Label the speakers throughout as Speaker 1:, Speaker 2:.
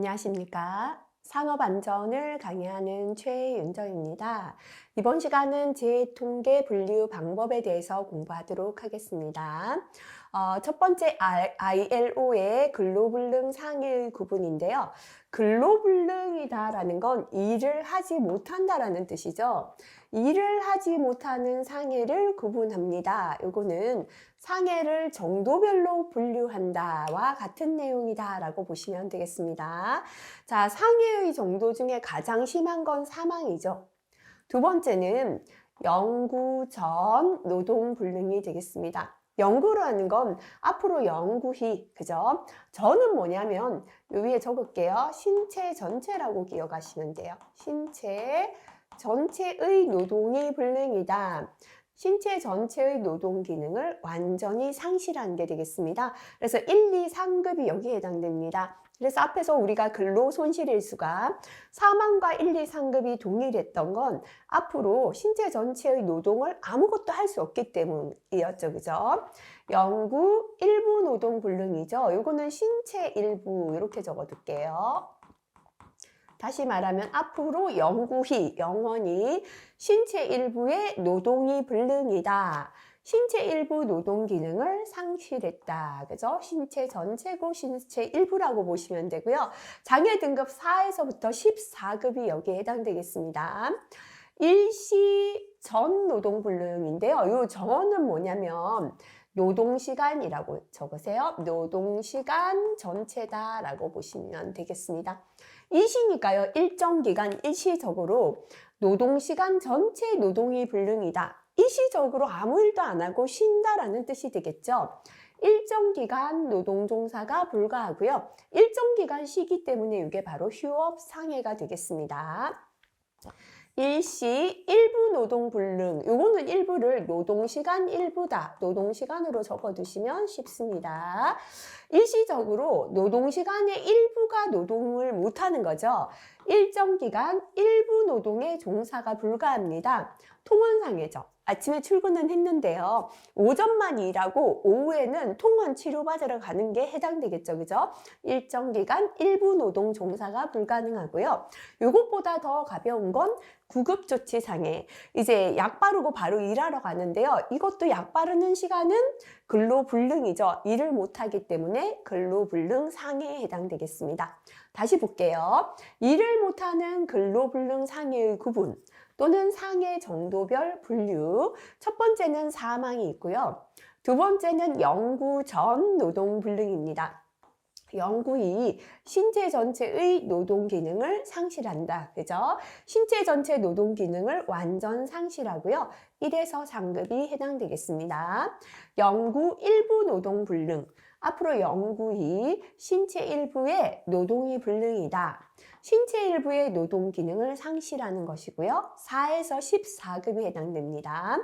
Speaker 1: 안녕하십니까. 산업안전을 강의하는 최윤정입니다. 이번 시간은 재통계 분류 방법에 대해서 공부하도록 하겠습니다. 첫 번째 ILO의 근로불능 상일 구분인데요. 근로불능이다라는 건 일을 하지 못한다라는 뜻이죠. 일을 하지 못하는 상해를 구분합니다. 요거는 상해를 정도별로 분류한다와 같은 내용이다라고 보시면 되겠습니다. 자, 상해의 정도 중에 가장 심한 건 사망이죠. 두 번째는 영구 전 노동 불능이 되겠습니다. 영구라는 건 앞으로 영구히, 그죠? 전은 뭐냐면 요 위에 적을게요. 신체 전체라고 기억하시면 돼요. 신체 전체의 노동이 불능이다. 신체 전체의 노동 기능을 완전히 상실한 게 되겠습니다. 그래서 1, 2, 3급이 여기에 해당됩니다. 그래서 앞에서 우리가 근로 손실일수가 사망과 1, 2, 3급이 동일했던 건 앞으로 신체 전체의 노동을 아무것도 할 수 없기 때문이었죠. 그죠? 영구 일부 노동 불능이죠. 요거는 신체 일부 이렇게 적어둘게요. 다시 말하면 앞으로 영구히, 영원히 신체 일부의 노동이 불능이다. 신체 일부 노동 기능을 상실했다. 그죠? 신체 전체고 신체 일부라고 보시면 되고요. 장애 등급 4에서부터 14급이 여기에 해당되겠습니다. 일시 전 노동 불능인데요. 이 전은 뭐냐면 노동시간이라고 적으세요. 노동시간 전체다라고 보시면 되겠습니다. 일시니까요. 일정 기간 일시적으로 노동시간 전체 노동이 불능이다. 일시적으로 아무 일도 안 하고 쉰다라는 뜻이 되겠죠. 일정 기간 노동 종사가 불가하고요. 일정 기간 쉬기 때문에 이게 바로 휴업 상해가 되겠습니다. 일시 일부 노동 불능, 요거는 일부를 노동시간 일부다, 노동시간으로 적어두시면 쉽습니다. 일시적으로 노동시간의 일부가 노동을 못하는 거죠. 일정 기간 일부 노동의 종사가 불가합니다. 통원상해죠. 아침에 출근은 했는데요. 오전만 일하고 오후에는 통원 치료받으러 가는 게 해당되겠죠. 그죠? 일정 기간 일부 노동 종사가 불가능하고요. 요것보다 더 가벼운 건 구급조치상해. 이제 약 바르고 바로 일하러 가는데요. 이것도 약 바르는 시간은 근로불능이죠. 일을 못하기 때문에 근로불능 상해에 해당되겠습니다. 다시 볼게요. 일을 못하는 근로불능 상해의 구분 또는 상해 정도별 분류. 첫 번째는 사망이 있고요. 두 번째는 영구 전 노동불능입니다. 영구히 신체 전체의 노동 기능을 상실한다. 그죠? 신체 전체 노동 기능을 완전 상실하고요. 1에서 3급이 해당되겠습니다. 영구 일부 노동 불능. 앞으로 영구히 신체 일부의 노동이 불능이다. 신체 일부의 노동 기능을 상실하는 것이고요. 4에서 14급이 해당됩니다.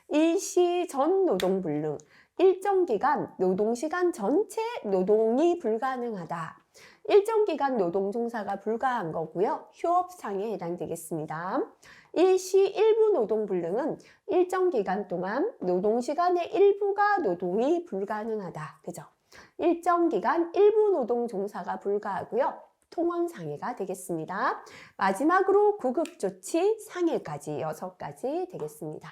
Speaker 1: 일시 전 노동 불능. 일정 기간 노동시간 전체 노동이 불가능하다. 일정 기간 노동 종사가 불가한 거고요. 휴업상에 해당되겠습니다. 일시 일부 노동 불능은 일정 기간 동안 노동시간의 일부가 노동이 불가능하다. 그죠? 일정 기간 일부 노동 종사가 불가하고요. 통원상해가 되겠습니다. 마지막으로 구급조치 상해까지 6가지 되겠습니다.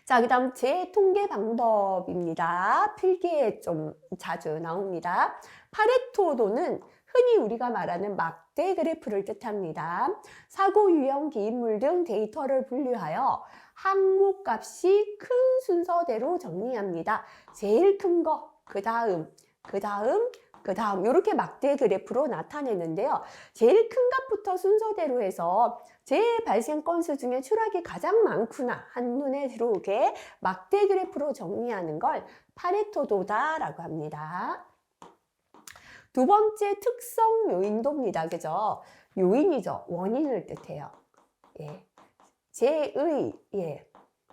Speaker 1: 자, 그 다음 재통계 방법입니다. 필기에 좀 자주 나옵니다. 파레토도는 흔히 우리가 말하는 막대 그래프를 뜻합니다. 사고 유형 기인물 등 데이터를 분류하여 항목값이 큰 순서대로 정리합니다. 제일 큰 거, 그 다음 이렇게 막대 그래프로 나타내는데요. 제일 큰 값부터 순서대로 해서 제 발생 건수 중에 추락이 가장 많구나 한눈에 들어오게 막대 그래프로 정리하는 걸 파레토도다라고 합니다. 두 번째 특성 요인도입니다. 그죠? 요인이죠. 원인을 뜻해요. 예.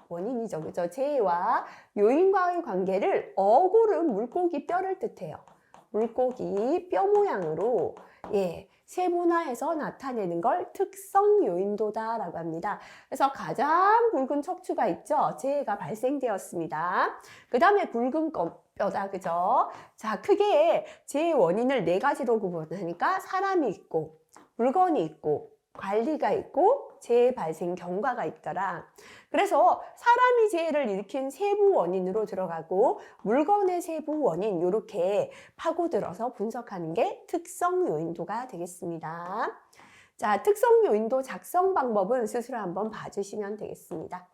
Speaker 1: 원인이죠. 그죠? 재와 요인과의 관계를 어고른 물고기 뼈를 뜻해요. 물고기 뼈 모양으로 세분화해서 나타내는 걸 특성 요인도다라고 합니다. 그래서 가장 굵은 척추가 있죠. 재해가 발생되었습니다. 그 다음에 굵은 뼈다, 그죠? 자, 크게 재해 원인을 네 가지로 구분하니까 사람이 있고, 물건이 있고, 관리가 있고, 재해 발생 경과가 있더라. 그래서 사람이 재해를 일으킨 세부 원인으로 들어가고 물건의 세부 원인 이렇게 파고들어서 분석하는 게 특성 요인도가 되겠습니다. 자, 특성 요인도 작성 방법은 스스로 한번 봐주시면 되겠습니다.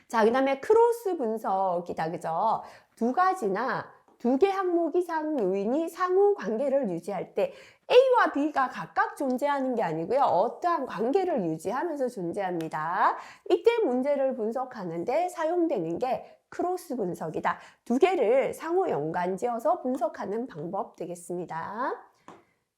Speaker 1: 자, 그 다음에 크로스 분석이다, 그죠? 두 가지나 두 개 항목 이상 요인이 상호 관계를 유지할 때 A와 B가 각각 존재하는 게 아니고요. 어떠한 관계를 유지하면서 존재합니다. 이때 문제를 분석하는데 사용되는 게 크로스 분석이다. 두 개를 상호 연관지어서 분석하는 방법 되겠습니다.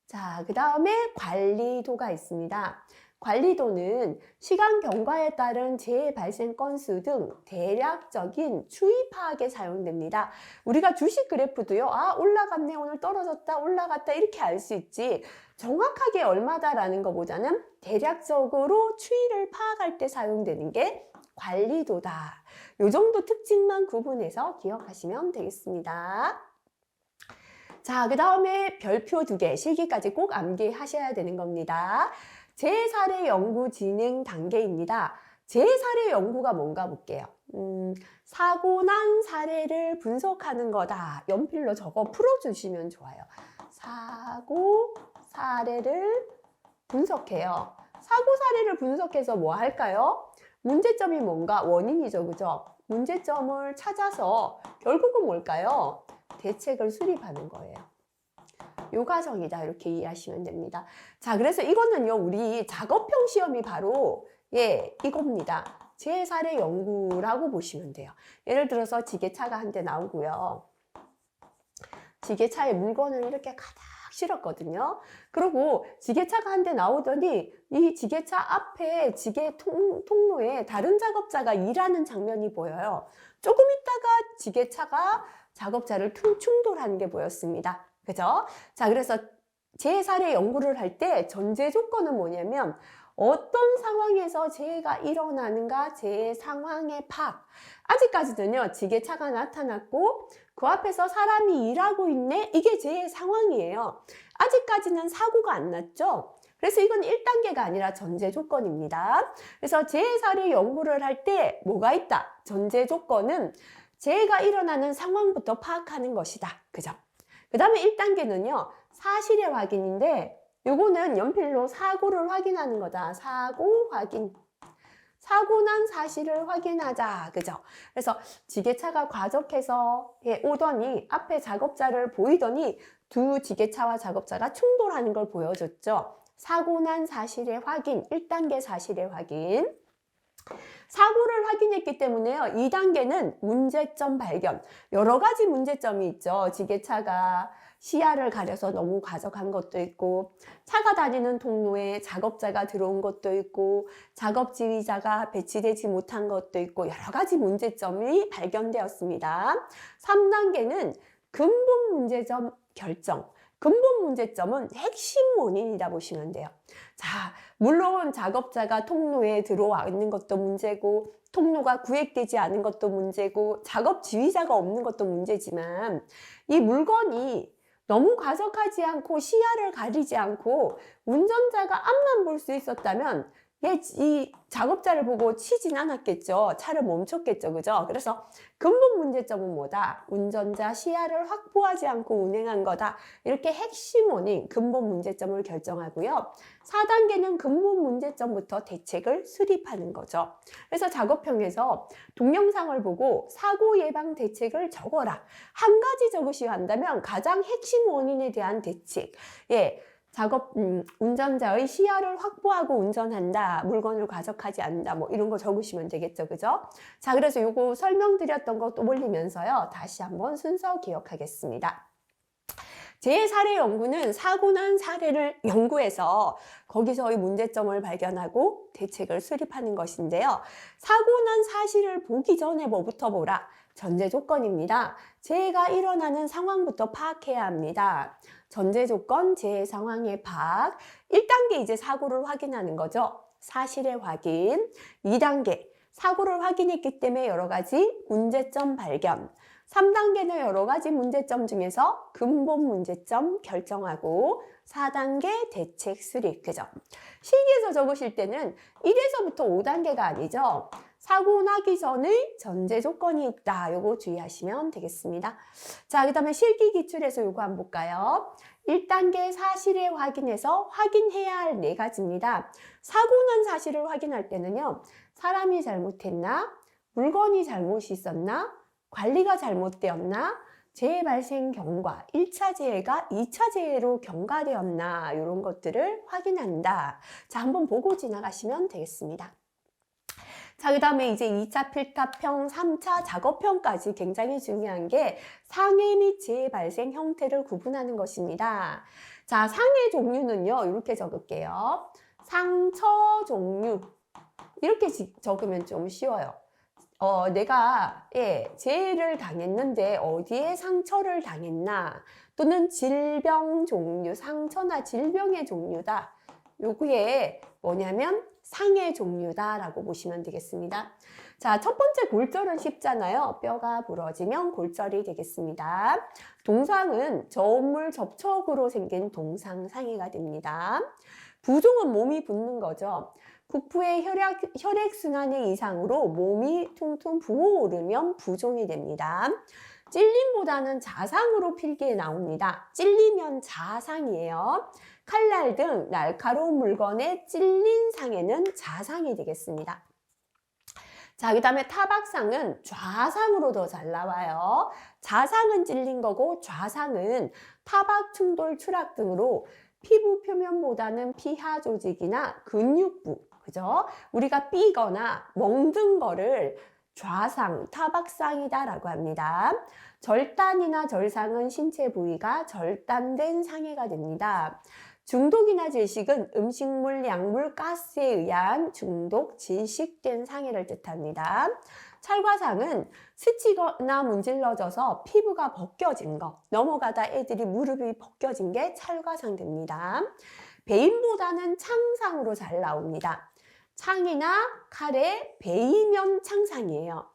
Speaker 1: 자, 그 다음에 관리도가 있습니다. 관리도는 시간 경과에 따른 재해 발생 건수 등 대략적인 추이 파악에 사용됩니다. 우리가 주식 그래프도요, 아, 올라갔네, 오늘 떨어졌다, 올라갔다, 이렇게 알 수 있지. 정확하게 얼마다라는 것보다는 대략적으로 추이를 파악할 때 사용되는 게 관리도다. 요 정도 특징만 구분해서 기억하시면 되겠습니다. 자, 그 다음에 별표 2개, 실기까지 꼭 암기하셔야 되는 겁니다. 재해사례 연구 진행 단계입니다. 재해사례 연구가 뭔가 볼게요. 사고 난 사례를 분석하는 거다. 연필로 적어 풀어주시면 좋아요. 사고 사례를 분석해요. 사고 사례를 분석해서 뭐 할까요? 문제점이 뭔가 원인이죠, 그죠? 문제점을 찾아서 결국은 뭘까요? 대책을 수립하는 거예요. 요 과정이다, 이렇게 이해하시면 됩니다. 자, 그래서 이거는요, 우리 작업형 시험이 바로 이겁니다. 재해사례 연구라고 보시면 돼요. 예를 들어서 지게차가 한 대 나오고요. 지게차에 물건을 이렇게 가득 실었거든요. 그리고 지게차가 한 대 나오더니 이 지게차 앞에 지게 통로에 다른 작업자가 일하는 장면이 보여요. 조금 있다가 지게차가 작업자를 충돌하는 게 보였습니다. 그죠? 자, 그래서 재해사례 연구를 할 때 전제 조건은 뭐냐면 어떤 상황에서 재해가 일어나는가, 재해 상황의 파악. 아직까지는요, 지게차가 나타났고 그 앞에서 사람이 일하고 있네? 이게 재해 상황이에요. 아직까지는 사고가 안 났죠? 그래서 이건 1단계가 아니라 전제 조건입니다. 그래서 재해사례 연구를 할 때 뭐가 있다? 전제 조건은 재해가 일어나는 상황부터 파악하는 것이다. 그죠? 그 다음에 1단계는요, 사실의 확인인데, 요거는 연필로 사고를 확인하는 거다. 사고 확인. 사고 난 사실을 확인하자. 그죠? 그래서 지게차가 과적해서 오더니 앞에 작업자를 보이더니 두 지게차와 작업자가 충돌하는 걸 보여줬죠. 사고 난 사실의 확인. 1단계 사실의 확인. 사고를 확인했기 때문에요. 2단계는 문제점 발견. 여러 가지 문제점이 있죠. 지게차가 시야를 가려서 너무 과적한 것도 있고, 차가 다니는 통로에 작업자가 들어온 것도 있고, 작업 지휘자가 배치되지 못한 것도 있고, 여러 가지 문제점이 발견되었습니다. 3단계는 근본 문제점 결정. 근본 문제점은 핵심 원인이다 보시면 돼요. 자, 물론 작업자가 통로에 들어와 있는 것도 문제고, 통로가 구획되지 않은 것도 문제고, 작업 지휘자가 없는 것도 문제지만, 이 물건이 너무 과속하지 않고 시야를 가리지 않고 운전자가 앞만 볼 수 있었다면 이 작업자를 보고 치진 않았겠죠. 차를 멈췄겠죠. 그죠? 그래서 근본 문제점은 뭐다? 운전자 시야를 확보하지 않고 운행한 거다. 이렇게 핵심 원인, 근본 문제점을 결정하고요. 4단계는 근본 문제점부터 대책을 수립하는 거죠. 그래서 작업형에서 동영상을 보고 사고 예방 대책을 적어라. 한 가지 적으셔야 한다면 가장 핵심 원인에 대한 대책. 운전자의 시야를 확보하고 운전한다. 물건을 과적하지 않는다. 뭐 이런 거 적으시면 되겠죠. 그죠? 자, 그래서 요거 설명드렸던 거 또 올리면서요. 다시 한번 순서 기억하겠습니다. 재해사례 연구는 사고 난 사례를 연구해서 거기서의 문제점을 발견하고 대책을 수립하는 것인데요. 사고 난 사실을 보기 전에 뭐부터 보라? 전제 조건입니다. 재해가 일어나는 상황부터 파악해야 합니다. 전제 조건, 재해 상황의 파악. 1단계 이제 사고를 확인하는 거죠. 사실의 확인. 2단계 사고를 확인했기 때문에 여러 가지 문제점 발견. 3단계는 여러 가지 문제점 중에서 근본 문제점 결정하고 4단계 대책 수립. 그죠? 실기에서 적으실 때는 1에서부터 5단계가 아니죠. 사고 나기 전의 전제 조건이 있다. 요거 주의하시면 되겠습니다. 자, 그 다음에 실기 기출에서 요거 한번 볼까요? 1단계 사실의 확인에서 확인해야 할 4가지입니다. 사고 난 사실을 확인할 때는요. 사람이 잘못했나? 물건이 잘못이 있었나? 관리가 잘못되었나? 재해 발생 경과, 1차 재해가 2차 재해로 경과되었나? 이런 것들을 확인한다. 자, 한번 보고 지나가시면 되겠습니다. 자, 그 다음에 이제 2차 필탑형, 3차 작업형까지 굉장히 중요한 게 상해 및 재해 발생 형태를 구분하는 것입니다. 자, 상해 종류는요, 이렇게 적을게요. 상처 종류. 이렇게 적으면 좀 쉬워요. 내가 재해를 당했는데 어디에 상처를 당했나, 또는 질병 종류, 상처나 질병의 종류다. 요게 뭐냐면 상해 종류다라고 보시면 되겠습니다. 자, 첫 번째 골절은 쉽잖아요. 뼈가 부러지면 골절이 되겠습니다. 동상은 저온물 접촉으로 생긴 동상상해가 됩니다. 부종은 몸이 붓는 거죠. 국부의 혈액순환의 이상으로 몸이 퉁퉁 부어오르면 부종이 됩니다. 찔림보다는 자상으로 필기에 나옵니다. 찔리면 자상이에요. 칼날 등 날카로운 물건에 찔린 상해는 자상이 되겠습니다. 자, 그 다음에 타박상은 좌상으로 더 잘 나와요. 자상은 찔린 거고 좌상은 타박, 충돌, 추락 등으로 피부 표면보다는 피하 조직이나 근육부, 그죠? 우리가 삐거나 멍든 거를 좌상, 타박상이다라고 합니다. 절단이나 절상은 신체 부위가 절단된 상해가 됩니다. 중독이나 질식은 음식물, 약물, 가스에 의한 중독, 질식된 상해를 뜻합니다. 찰과상은 스치거나 문질러져서 피부가 벗겨진 거, 넘어가다 애들이 무릎이 벗겨진 게 찰과상 됩니다. 베인보다는 창상으로 잘 나옵니다. 창이나 칼에 베이면 창상이에요.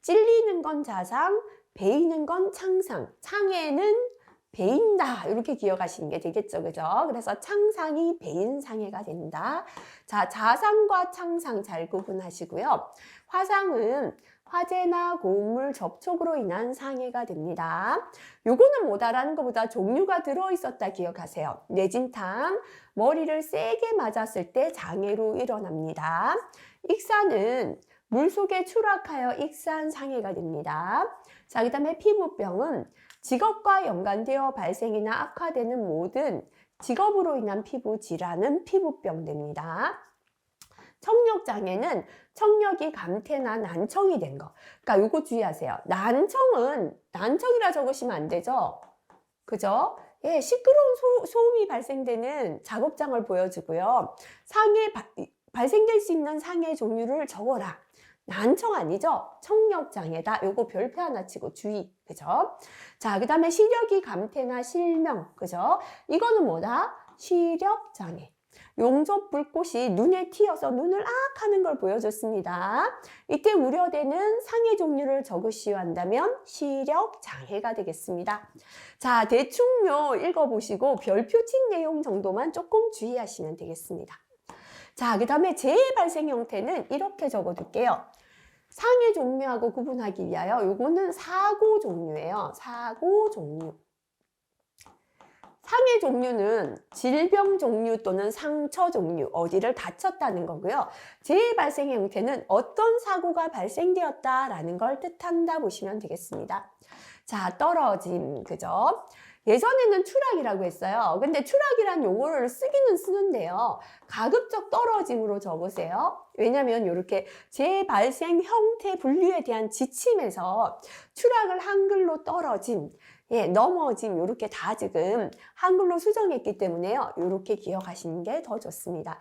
Speaker 1: 찔리는 건 자상, 베이는 건 창상. 창에는 베인다, 이렇게 기억하시는 게 되겠죠, 그죠? 그래서 창상이 베인 상해가 된다. 자, 자상과 창상 잘 구분하시고요. 화상은 화재나 고온물 접촉으로 인한 상해가 됩니다. 요거는 뭐다라는 것보다 종류가 들어있었다 기억하세요. 뇌진탕, 머리를 세게 맞았을 때 장애로 일어납니다. 익사는 물속에 추락하여 익산 상해가 됩니다. 자, 그 다음에 피부병은 직업과 연관되어 발생이나 악화되는 모든 직업으로 인한 피부 질환은 피부병 됩니다. 청력장애는 청력이 감퇴나 난청이 된 거. 그러니까 요거 주의하세요. 난청이라 적으시면 안 되죠. 그죠? 예, 시끄러운 소음이 발생되는 작업장을 보여주고요. 발생될 수 있는 상해 종류를 적어라. 난청 아니죠? 청력장애다. 요거 별표 하나 치고 주의. 그죠? 자, 그 다음에 시력이 감퇴나 실명. 그죠? 이거는 뭐다? 시력장애. 용접 불꽃이 눈에 튀어서 눈을 악 하는 걸 보여줬습니다. 이때 우려되는 상해 종류를 적으시오 한다면 시력장애가 되겠습니다. 자, 대충요 읽어보시고 별표 친 내용 정도만 조금 주의하시면 되겠습니다. 자, 그 다음에 재해 발생 형태는 이렇게 적어둘게요. 상해 종류하고 구분하기 위하여 요거는 사고 종류예요. 사고 종류. 상해 종류는 질병 종류 또는 상처 종류, 어디를 다쳤다는 거고요. 재해 발생 형태는 어떤 사고가 발생되었다라는 걸 뜻한다 보시면 되겠습니다. 자, 떨어짐, 그죠? 예전에는 추락이라고 했어요. 근데 추락이란 용어를 쓰기는 쓰는데요. 가급적 떨어짐으로 적으세요. 왜냐면 이렇게 재발생 형태 분류에 대한 지침에서 추락을 한글로 떨어짐, 예, 넘어짐 이렇게 다 지금 한글로 수정했기 때문에요. 이렇게 기억하시는 게 더 좋습니다.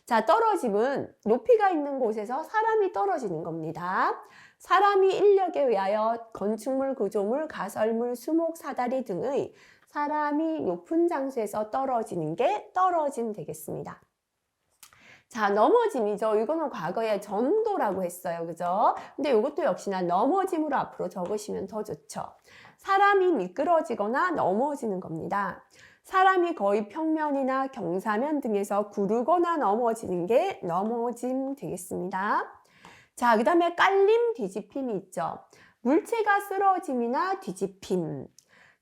Speaker 1: 자, 떨어짐은 높이가 있는 곳에서 사람이 떨어지는 겁니다. 사람이 인력에 의하여 건축물, 구조물, 가설물, 수목, 사다리 등의 사람이 높은 장소에서 떨어지는 게 떨어짐 되겠습니다. 자, 넘어짐이죠. 이거는 과거에 전도라고 했어요. 그죠? 근데 이것도 역시나 넘어짐으로 앞으로 적으시면 더 좋죠. 사람이 미끄러지거나 넘어지는 겁니다. 사람이 거의 평면이나 경사면 등에서 구르거나 넘어지는 게 넘어짐 되겠습니다. 자, 그 다음에 깔림, 뒤집힘이 있죠. 물체가 쓰러짐이나 뒤집힘.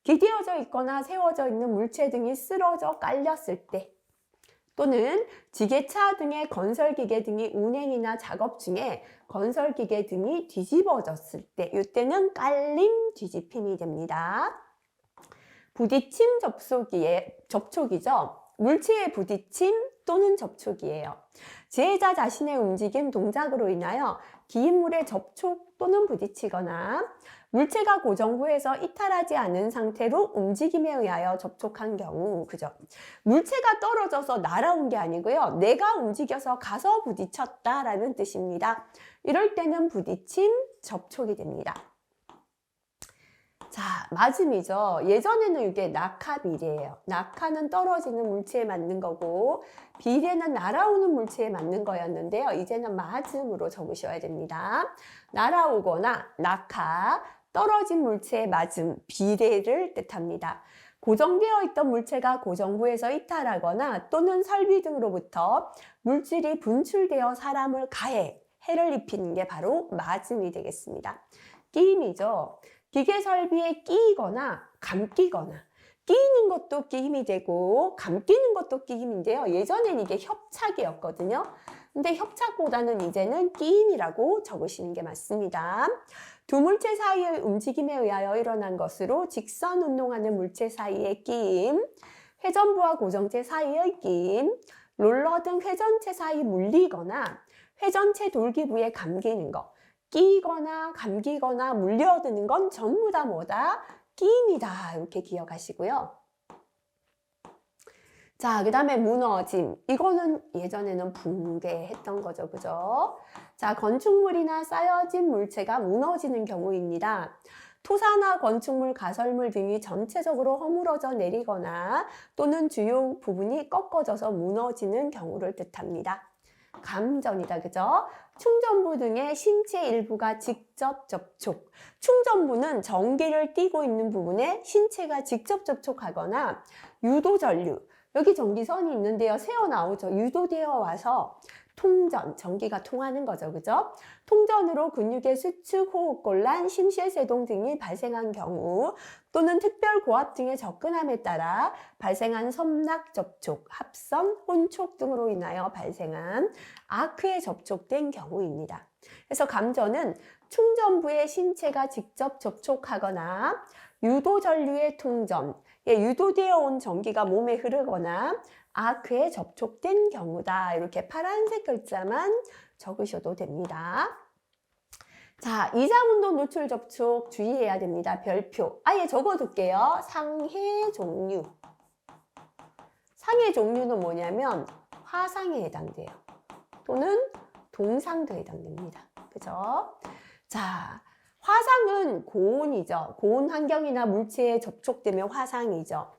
Speaker 1: 기대어져 있거나 세워져 있는 물체 등이 쓰러져 깔렸을 때, 또는 지게차 등의 건설기계 등이 운행이나 작업 중에 건설기계 등이 뒤집어졌을 때, 이때는 깔림, 뒤집힘이 됩니다. 부딪힘, 접촉이죠. 물체의 부딪힘 또는 접촉이에요. 지혜자 자신의 움직임, 동작으로 인하여 기인물의 접촉 또는 부딪히거나 물체가 고정부에서 이탈하지 않은 상태로 움직임에 의하여 접촉한 경우, 그죠? 물체가 떨어져서 날아온 게 아니고요. 내가 움직여서 가서 부딪혔다라는 뜻입니다. 이럴 때는 부딪힘, 접촉이 됩니다. 자, 맞음이죠. 예전에는 이게 낙하 비례예요. 낙하는 떨어지는 물체에 맞는 거고 비례는 날아오는 물체에 맞는 거였는데요. 이제는 맞음으로 적으셔야 됩니다. 날아오거나 낙하, 떨어진 물체의 맞음, 비례를 뜻합니다. 고정되어 있던 물체가 고정부에서 이탈하거나 또는 설비 등으로부터 물질이 분출되어 사람을 가해, 해를 입히는 게 바로 맞음이 되겠습니다. 끼임이죠. 기계 설비에 끼이거나 감기거나, 끼이는 것도 끼임이 되고 감기는 것도 끼임인데요. 예전엔 이게 협착이었거든요. 근데 협착보다는 이제는 끼임이라고 적으시는 게 맞습니다. 두 물체 사이의 움직임에 의하여 일어난 것으로 직선 운동하는 물체 사이의 끼임, 회전부와 고정체 사이의 끼임, 롤러 등 회전체 사이 물리거나 회전체 돌기부에 감기는 것, 끼거나 감기거나 물려드는 건 전부 다 뭐다? 끼임이다. 이렇게 기억하시고요. 자, 그 다음에 무너짐. 이거는 예전에는 붕괴했던 거죠. 그죠? 자, 건축물이나 쌓여진 물체가 무너지는 경우입니다. 토사나 건축물, 가설물 등이 전체적으로 허물어져 내리거나 또는 주요 부분이 꺾어져서 무너지는 경우를 뜻합니다. 감전이다. 그죠? 충전부 등의 신체 일부가 직접 접촉. 충전부는 전기를 띠고 있는 부분에 신체가 직접 접촉하거나 유도전류. 여기 전기선이 있는데요. 새어나오죠. 유도되어 와서 통전, 전기가 통하는 거죠. 그죠? 통전으로 근육의 수축, 호흡곤란, 심실세동 등이 발생한 경우 또는 특별 고압 등의 접근함에 따라 발생한 섬락 접촉, 합선, 혼촉 등으로 인하여 발생한 아크에 접촉된 경우입니다. 그래서 감전은 충전부에 신체가 직접 접촉하거나 유도전류의 통전, 유도되어 온 전기가 몸에 흐르거나 아크에 접촉된 경우다. 이렇게 파란색 글자만 적으셔도 됩니다. 자, 이상운동 노출 접촉 주의해야 됩니다. 별표. 아예 적어둘게요. 상해 종류. 상해 종류는 뭐냐면 화상에 해당돼요. 또는 동상도 해당됩니다. 그죠? 자, 화상은 고온이죠. 고온 환경이나 물체에 접촉되면 화상이죠.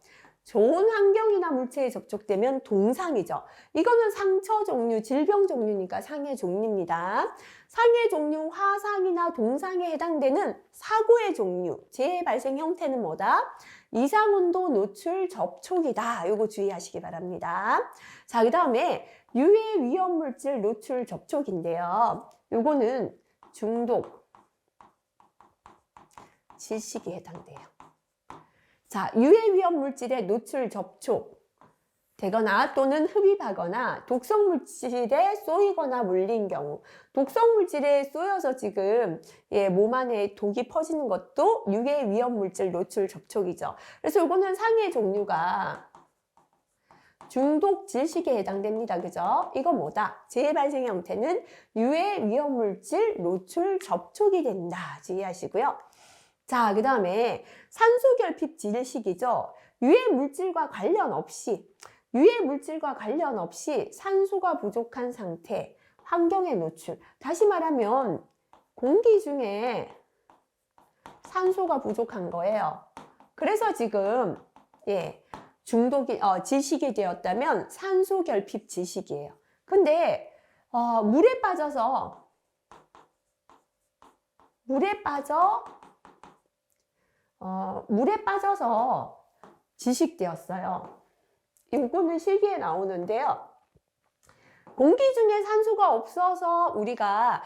Speaker 1: 좋은 환경이나 물체에 접촉되면 동상이죠. 이거는 상처 종류, 질병 종류니까 상해 종류입니다. 상해 종류, 화상이나 동상에 해당되는 사고의 종류, 재해 발생 형태는 뭐다? 이상온도 노출 접촉이다. 이거 주의하시기 바랍니다. 자, 그 다음에 유해 위험 물질 노출 접촉인데요. 요거는 중독, 질식에 해당돼요. 자, 유해 위험 물질의 노출 접촉 되거나 또는 흡입하거나 독성 물질에 쏘이거나 물린 경우, 독성 물질에 쏘여서 지금 몸 안에 독이 퍼지는 것도 유해 위험 물질 노출 접촉이죠. 그래서 이거는 상해 종류가 중독 질식에 해당됩니다. 그죠? 이건 뭐다? 재해 발생 형태는 유해 위험 물질 노출 접촉이 된다. 주의하시고요. 자, 그 다음에 산소 결핍 질식이죠. 유해 물질과 관련 없이 산소가 부족한 상태, 환경에 노출. 다시 말하면 공기 중에 산소가 부족한 거예요. 그래서 지금 질식이 되었다면 산소 결핍 질식이에요. 근데 물에 빠져서 질식되었어요. 요거는 실기에 나오는데요. 공기 중에 산소가 없어서 우리가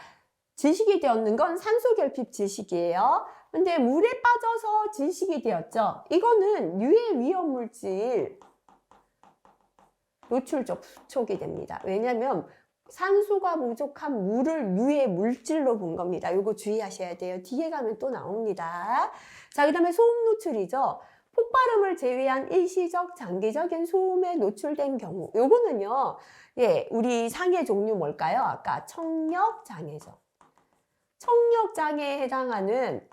Speaker 1: 질식이 되었는 건 산소 결핍 질식이에요. 근데 물에 빠져서 질식이 되었죠. 이거는 유해 위험 물질 노출 접촉이 됩니다. 왜냐하면 산소가 부족한 물을 유해 물질로 본 겁니다. 이거 주의하셔야 돼요. 뒤에 가면 또 나옵니다. 자, 그 다음에 소음 노출이죠. 폭발음을 제외한 일시적, 장기적인 소음에 노출된 경우. 요거는요, 우리 상해 종류 뭘까요? 아까 청력장애죠. 청력장애에 해당하는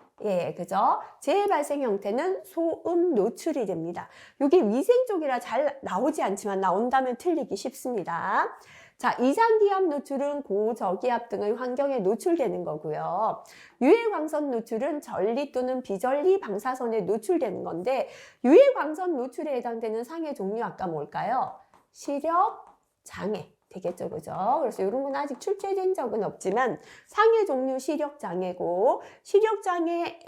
Speaker 1: 그죠? 재발생 형태는 소음 노출이 됩니다. 이게 위생 쪽이라 잘 나오지 않지만 나온다면 틀리기 쉽습니다. 자, 이산기압 노출은 고저기압 등의 환경에 노출되는 거고요. 유해광선 노출은 전리 또는 비전리 방사선에 노출되는 건데, 유해광선 노출에 해당되는 상해 종류 아까 뭘까요? 시력장애 되겠죠, 그죠? 그래서 이런 건 아직 출제된 적은 없지만 상해 종류 시력장애고, 시력장애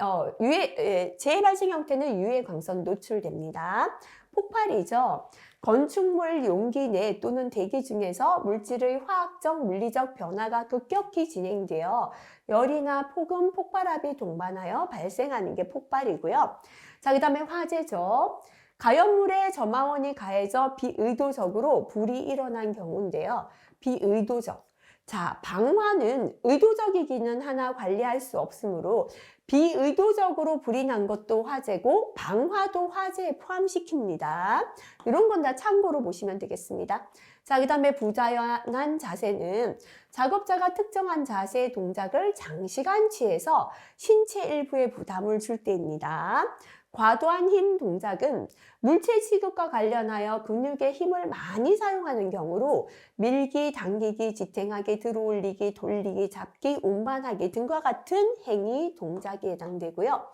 Speaker 1: 재발생 형태는 유해광선 노출됩니다. 폭발이죠. 건축물 용기 내 또는 대기 중에서 물질의 화학적, 물리적 변화가 급격히 진행되어 열이나 폭음, 폭발압이 동반하여 발생하는 게 폭발이고요. 자, 그 다음에 화재죠. 가연물에 점화원이 가해져 비의도적으로 불이 일어난 경우인데요. 비의도적. 자, 방화는 의도적이기는 하나 관리할 수 없으므로 비의도적으로 불이 난 것도 화재고 방화도 화재에 포함시킵니다. 이런 건 다 참고로 보시면 되겠습니다. 자, 그 다음에 부자연한 자세는 작업자가 특정한 자세의 동작을 장시간 취해서 신체 일부에 부담을 줄 때입니다. 과도한 힘 동작은 물체 취급과 관련하여 근육의 힘을 많이 사용하는 경우로 밀기, 당기기, 지탱하기, 들어올리기, 돌리기, 잡기, 운반하기 등과 같은 행위, 동작에 해당되고요.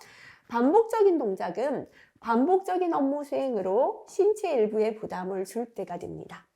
Speaker 1: 반복적인 동작은 반복적인 업무 수행으로 신체 일부에 부담을 줄 때가 됩니다.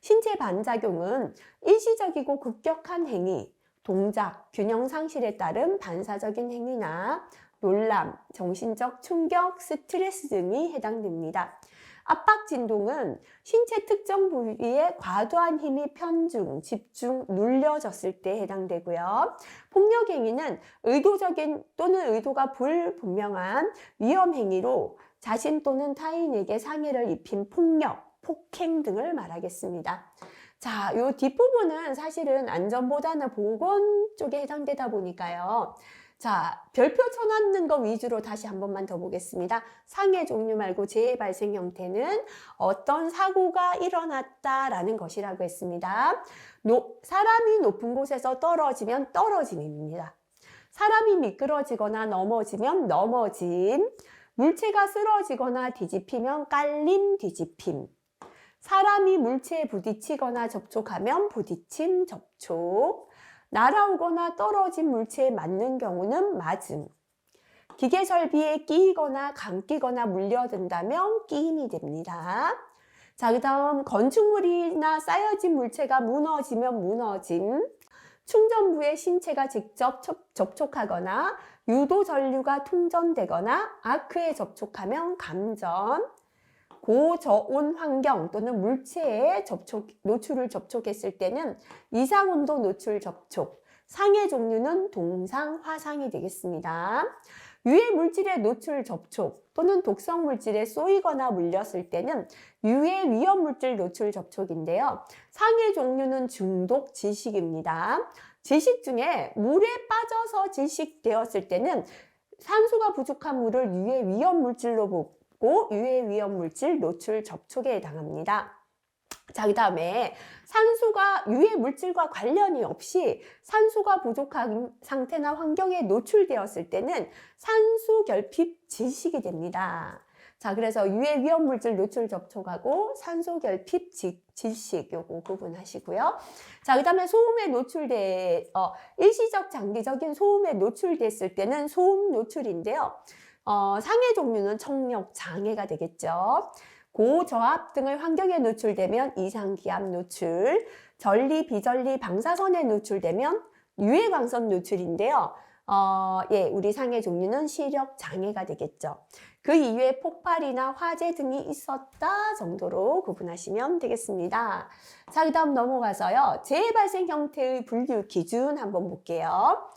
Speaker 1: 신체 반작용은 일시적이고 급격한 행위, 동작, 균형 상실에 따른 반사적인 행위나 놀람, 정신적 충격, 스트레스 등이 해당됩니다. 압박 진동은 신체 특정 부위에 과도한 힘이 편중, 집중, 눌려졌을 때 해당되고요. 폭력 행위는 의도적인 또는 의도가 불분명한 위험 행위로 자신 또는 타인에게 상해를 입힌 폭력, 폭행 등을 말하겠습니다. 자, 요 뒷부분은 사실은 안전보다는 보건 쪽에 해당되다 보니까요. 자, 별표 쳐놨는 거 위주로 다시 한 번만 더 보겠습니다. 상해 종류 말고 재발생 형태는 어떤 사고가 일어났다라는 것이라고 했습니다. 사람이 높은 곳에서 떨어지면 떨어짐입니다. 사람이 미끄러지거나 넘어지면 넘어짐, 물체가 쓰러지거나 뒤집히면 깔림, 뒤집힘, 사람이 물체에 부딪히거나 접촉하면 부딪힘, 접촉, 날아오거나 떨어진 물체에 맞는 경우는 맞음, 기계 설비에 끼이거나 감기거나 물려든다면 끼임이 됩니다. 자, 그 다음 건축물이나 쌓여진 물체가 무너지면 무너짐, 충전부에 신체가 직접 접촉하거나 유도 전류가 통전되거나 아크에 접촉하면 감전, 고저온 환경 또는 물체에 노출을 접촉했을 때는 이상온도 노출 접촉, 상해 종류는 동상, 화상이 되겠습니다. 유해 물질의 노출 접촉 또는 독성 물질에 쏘이거나 물렸을 때는 유해 위험 물질 노출 접촉인데요. 상해 종류는 중독, 질식입니다. 질식 중에 물에 빠져서 질식되었을 때는 산소가 부족한 물을 유해 위험 물질로 보고 유해 위험 물질 노출 접촉에 해당합니다. 자, 그 다음에 산소가 유해 물질과 관련이 없이 산소가 부족한 상태나 환경에 노출되었을 때는 산소 결핍 질식이 됩니다. 자, 그래서 유해 위험 물질 노출 접촉하고 산소 결핍 질식 요거 구분하시고요. 자, 그 다음에 소음에 일시적 장기적인 소음에 노출됐을 때는 소음 노출인데요. 상해 종류는 청력 장애가 되겠죠. 고저압 등의 환경에 노출되면 이상기압 노출, 전리, 비전리, 방사선에 노출되면 유해광선 노출인데요. 우리 상해 종류는 시력 장애가 되겠죠. 그 이후에 폭발이나 화재 등이 있었다 정도로 구분하시면 되겠습니다. 자, 그 다음 넘어가서요. 재해 발생 형태의 분류 기준 한번 볼게요.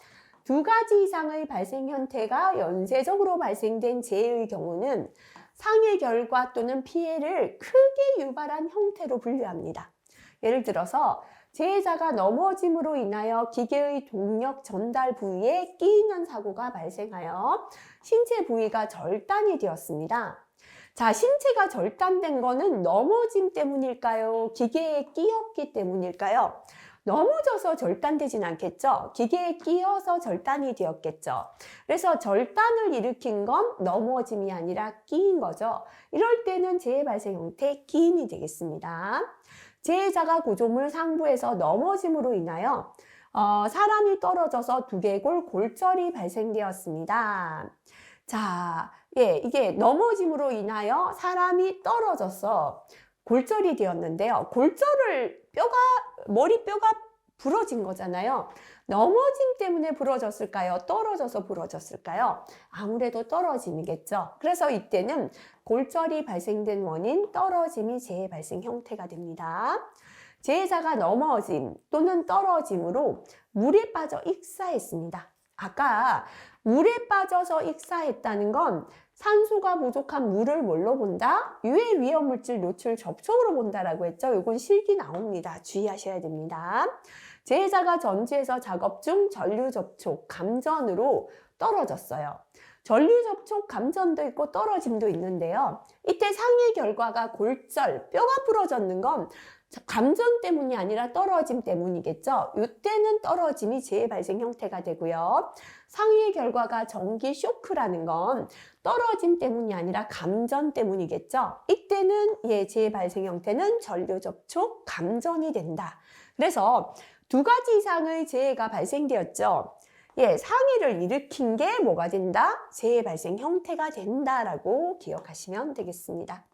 Speaker 1: 두 가지 이상의 발생 형태가 연쇄적으로 발생된 재해의 경우는 상해 결과 또는 피해를 크게 유발한 형태로 분류합니다. 예를 들어서 재해자가 넘어짐으로 인하여 기계의 동력 전달 부위에 끼이는 사고가 발생하여 신체 부위가 절단이 되었습니다. 자, 신체가 절단된 거는 넘어짐 때문일까요? 기계에 끼었기 때문일까요? 넘어져서 절단되진 않겠죠. 기계에 끼어서 절단이 되었겠죠. 그래서 절단을 일으킨 건 넘어짐이 아니라 끼인 거죠. 이럴 때는 재해 발생 형태 끼임이 되겠습니다. 재해자가 구조물 상부에서 넘어짐으로 인하여 사람이 떨어져서 두개골 골절이 발생되었습니다. 자, 이게 넘어짐으로 인하여 사람이 떨어져서 골절이 되었는데요. 골절을 머리뼈가 부러진 거잖아요. 넘어짐 때문에 부러졌을까요? 떨어져서 부러졌을까요? 아무래도 떨어짐이겠죠. 그래서 이때는 골절이 발생된 원인 떨어짐이 재해 발생 형태가 됩니다. 재해자가 넘어짐 또는 떨어짐으로 물에 빠져 익사했습니다. 아까 물에 빠져서 익사했다는 건 산소가 부족한 물을 뭘로 본다? 유해 위험 물질 노출 접촉으로 본다라고 했죠. 이건 실기 나옵니다. 주의하셔야 됩니다. 재해자가 전지에서 작업 중 전류 접촉, 감전으로 떨어졌어요. 전류 접촉, 감전도 있고 떨어짐도 있는데요. 이때 상해 결과가 골절, 뼈가 부러졌는 건 감전 때문이 아니라 떨어짐 때문이겠죠. 이때는 떨어짐이 재해 발생 형태가 되고요. 상해 결과가 전기 쇼크라는 건 떨어짐 때문이 아니라 감전 때문이겠죠. 이때는 재해 발생 형태는 전류 접촉, 감전이 된다. 그래서 두 가지 이상의 재해가 발생되었죠. 상해를 일으킨 게 뭐가 된다? 재해 발생 형태가 된다라고 기억하시면 되겠습니다.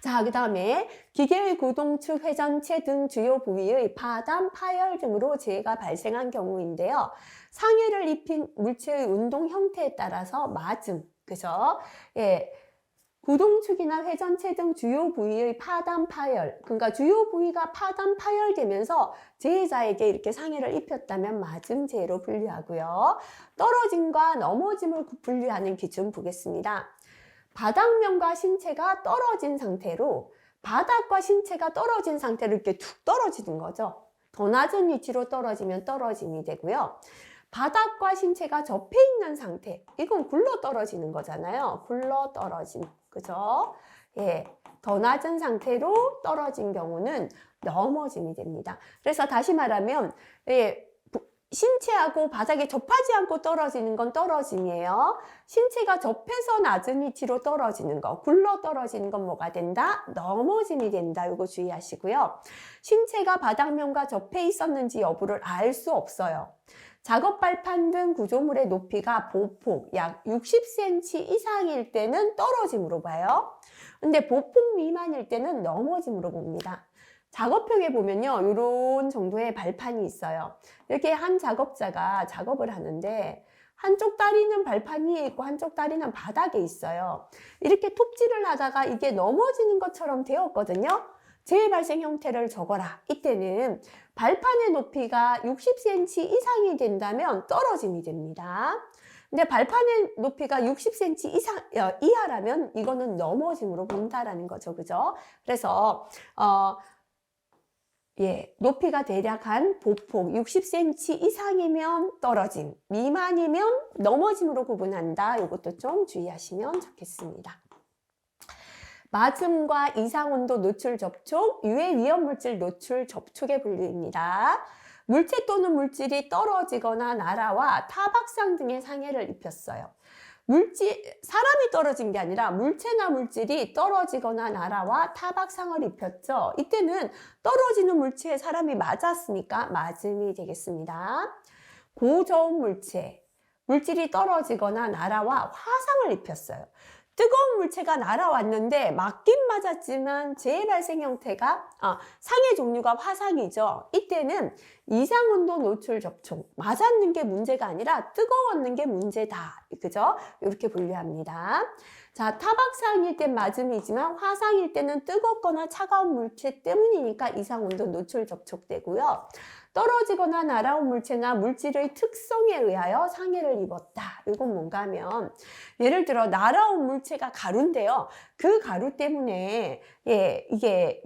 Speaker 1: 자, 그 다음에 기계의 구동축, 회전체 등 주요 부위의 파담, 파열 등으로 재해가 발생한 경우인데요. 상해를 입힌 물체의 운동 형태에 따라서 맞음, 그죠? 구동축이나 회전체 등 주요 부위의 파담, 파열, 그러니까 주요 부위가 파담, 파열되면서 재해자에게 이렇게 상해를 입혔다면 맞음 재해로 분류하고요. 떨어짐과 넘어짐을 분류하는 기준 보겠습니다. 바닥면과 신체가 떨어진 상태로, 바닥과 신체가 떨어진 상태로 이렇게 툭 떨어지는 거죠. 더 낮은 위치로 떨어지면 떨어짐이 되고요. 바닥과 신체가 접해 있는 상태, 이건 굴러 떨어지는 거잖아요. 굴러 떨어짐, 그죠? 더 낮은 상태로 떨어진 경우는 넘어짐이 됩니다. 그래서 다시 말하면 신체하고 바닥에 접하지 않고 떨어지는 건 떨어짐이에요. 신체가 접해서 낮은 위치로 떨어지는 거, 굴러 떨어지는 건 뭐가 된다? 넘어짐이 된다. 이거 주의하시고요. 신체가 바닥면과 접해 있었는지 여부를 알 수 없어요. 작업 발판 등 구조물의 높이가 보폭 약 60cm 이상일 때는 떨어짐으로 봐요. 근데 보폭 미만일 때는 넘어짐으로 봅니다. 작업형에 보면요, 이런 정도의 발판이 있어요. 이렇게 한 작업자가 작업을 하는데 한쪽 다리는 발판 위에 있고 한쪽 다리는 바닥에 있어요. 이렇게 톱질을 하다가 이게 넘어지는 것처럼 되었거든요. 재해 발생 형태를 적어라. 이때는 발판의 높이가 60cm 이상이 된다면 떨어짐이 됩니다. 근데 발판의 높이가 60cm 이하라면 이거는 넘어짐으로 본다라는 거죠. 그죠? 그래서 높이가 대략 한 보폭 60cm 이상이면 떨어짐, 미만이면 넘어짐으로 구분한다. 이것도 좀 주의하시면 좋겠습니다. 맞음과 이상온도 노출 접촉, 유해 위험물질 노출 접촉의 분류입니다. 물체 또는 물질이 떨어지거나 날아와 타박상 등의 상해를 입혔어요. 사람이 떨어진 게 아니라 물체나 물질이 떨어지거나 날아와 타박상을 입혔죠. 이때는 떨어지는 물체에 사람이 맞았으니까 맞음이 되겠습니다. 고저온 물질이 떨어지거나 날아와 화상을 입혔어요. 뜨거운 물체가 날아왔는데 맞긴 맞았지만 재발생 형태가 상해 종류가 화상이죠. 이때는 이상온도 노출 접촉, 맞았는 게 문제가 아니라 뜨거웠는 게 문제다. 그죠? 이렇게 분류합니다. 자, 타박상일 땐 맞음이지만 화상일 때는 뜨겁거나 차가운 물체 때문이니까 이상온도 노출 접촉되고요. 떨어지거나 날아온 물체나 물질의 특성에 의하여 상해를 입었다. 이건 뭔가 하면 예를 들어 날아온 물체가 가루인데요. 그 가루 때문에 이게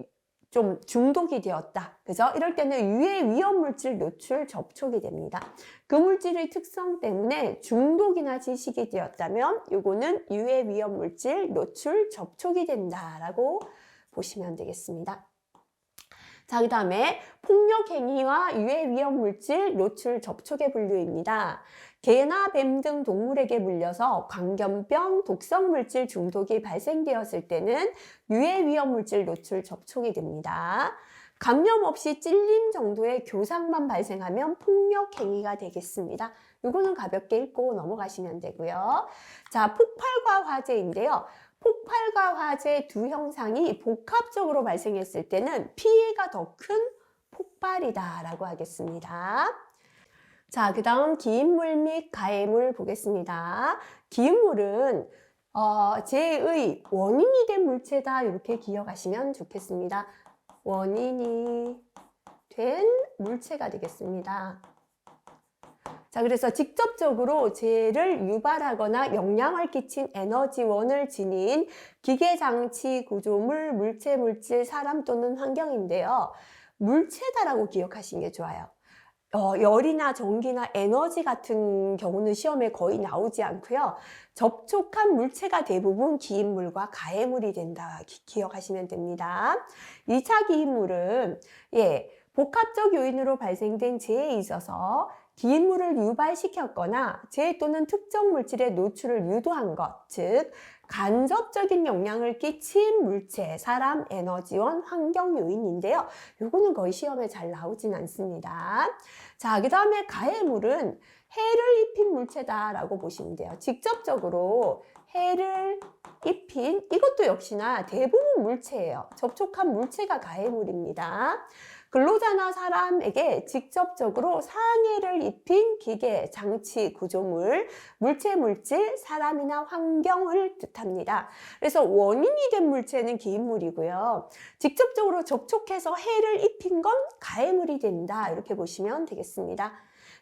Speaker 1: 좀 중독이 되었다. 그죠? 이럴 때는 유해 위험물질 노출 접촉이 됩니다. 그 물질의 특성 때문에 중독이나 지식이 되었다면 이거는 유해 위험물질 노출 접촉이 된다라고 보시면 되겠습니다. 자, 그 다음에 폭력행위와 유해 위험물질 노출 접촉의 분류입니다. 개나 뱀 등 동물에게 물려서 광견병, 독성물질 중독이 발생되었을 때는 유해 위험물질 노출 접촉이 됩니다. 감염 없이 찔림 정도의 교상만 발생하면 폭력행위가 되겠습니다. 이거는 가볍게 읽고 넘어가시면 되고요. 자, 폭발과 화재인데요. 폭발과 화재 두 형상이 복합적으로 발생했을 때는 피해가 더 큰 폭발이다라고 하겠습니다. 자, 그 다음 기인물 및 가해물 보겠습니다. 기인물은 재의 원인이 된 물체다 이렇게 기억하시면 좋겠습니다. 원인이 된 물체가 되겠습니다. 자, 그래서 직접적으로 재해를 유발하거나 영향을 끼친 에너지원을 지닌 기계장치, 구조물, 물체, 물질, 사람 또는 환경인데요. 물체다라고 기억하시는 게 좋아요. 열이나 전기나 에너지 같은 경우는 시험에 거의 나오지 않고요. 접촉한 물체가 대부분 기인물과 가해물이 된다 기억하시면 됩니다. 2차 기인물은 복합적 요인으로 발생된 재해에 있어서 기인물을 유발시켰거나 재해 또는 특정 물질의 노출을 유도한 것, 즉 간접적인 영향을 끼친 물체, 사람, 에너지원, 환경 요인인데요. 요거는 거의 시험에 잘 나오진 않습니다. 자, 그 다음에 가해물은 해를 입힌 물체다라고 보시면 돼요. 직접적으로 해를 입힌 이것도 역시나 대부분 물체예요. 접촉한 물체가 가해물입니다. 근로자나 사람에게 직접적으로 상해를 입힌 기계, 장치, 구조물, 물체, 물질, 사람이나 환경을 뜻합니다. 그래서 원인이 된 물체는 기인물이고요. 직접적으로 접촉해서 해를 입힌 건 가해물이 된다. 이렇게 보시면 되겠습니다.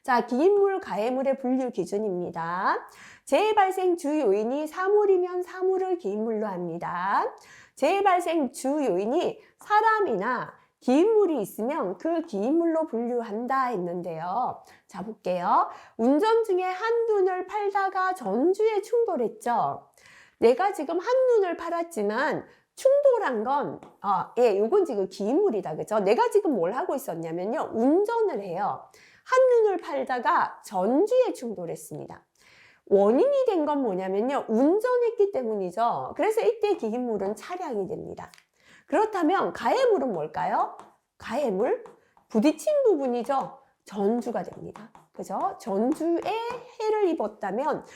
Speaker 1: 자, 기인물, 가해물의 분류 기준입니다. 재해 발생 주 요인이 사물이면 사물을 기인물로 합니다. 재해 발생 주 요인이 사람이나 기인물이 있으면 그 기인물로 분류한다 했는데요. 자, 볼게요. 운전 중에 한눈을 팔다가 전주에 충돌했죠. 내가 지금 한눈을 팔았지만 충돌한 건 요건 지금 기인물이다. 그죠? 내가 지금 뭘 하고 있었냐면요. 운전을 해요. 한눈을 팔다가 전주에 충돌했습니다. 원인이 된 건 뭐냐면요. 운전했기 때문이죠. 그래서 이때 기인물은 차량이 됩니다. 그렇다면 가해물은 뭘까요? 가해물? 부딪힌 부분이죠. 전주가 됩니다. 그죠? 전주에 해를 입었다면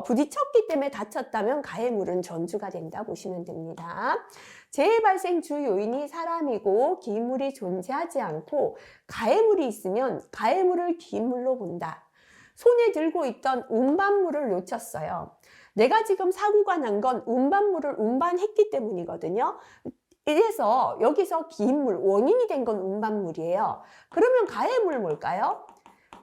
Speaker 1: 부딪혔기 때문에 다쳤다면 가해물은 전주가 된다 보시면 됩니다. 재해 발생 주 요인이 사람이고 기인물이 존재하지 않고 가해물이 있으면 가해물을 기인물로 본다. 손에 들고 있던 운반물을 놓쳤어요. 내가 지금 사고가 난 건 운반물을 운반했기 때문이거든요. 이래서 여기서 기인물, 원인이 된 건 운반물이에요. 그러면 가해물 뭘까요?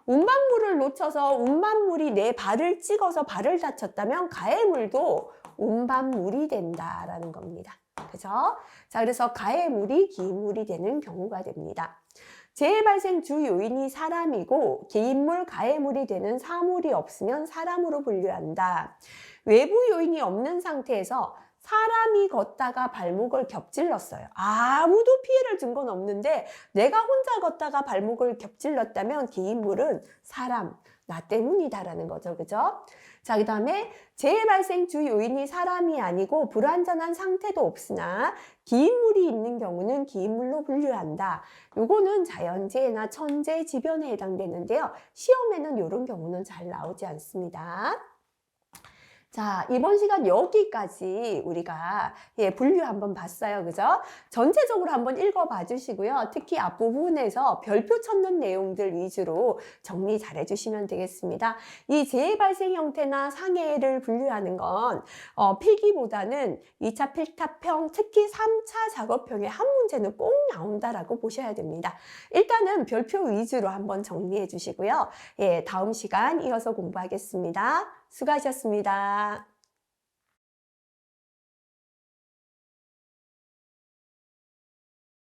Speaker 1: 운반물을 놓쳐서 운반물이 내 발을 찍어서 발을 다쳤다면 가해물도 운반물이 된다라는 겁니다. 그죠? 자, 그래서 가해물이 기인물이 되는 경우가 됩니다. 재해 발생 주 요인이 사람이고 기인물, 가해물이 되는 사물이 없으면 사람으로 분류한다. 외부 요인이 없는 상태에서 사람이 걷다가 발목을 겹질렀어요. 아무도 피해를 준 건 없는데 내가 혼자 걷다가 발목을 겹질렀다면 기인물은 사람, 나 때문이다라는 거죠. 그죠? 자, 그 다음에 재해 발생 주 요인이 사람이 아니고 불완전한 상태도 없으나 기인물이 있는 경우는 기인물로 분류한다. 요거는 자연재해나 천재지변에 해당되는데요. 시험에는 이런 경우는 잘 나오지 않습니다. 자, 이번 시간 여기까지 우리가 분류 한번 봤어요. 그죠? 전체적으로 한번 읽어봐 주시고요. 특히 앞부분에서 별표 찾는 내용들 위주로 정리 잘 해주시면 되겠습니다. 이 재해 발생 형태나 상해를 분류하는 건 필기보다는 2차 필답형, 특히 3차 작업형의 한 문제는 꼭 나온다라고 보셔야 됩니다. 일단은 별표 위주로 한번 정리해 주시고요. 다음 시간 이어서 공부하겠습니다. 수고하셨습니다.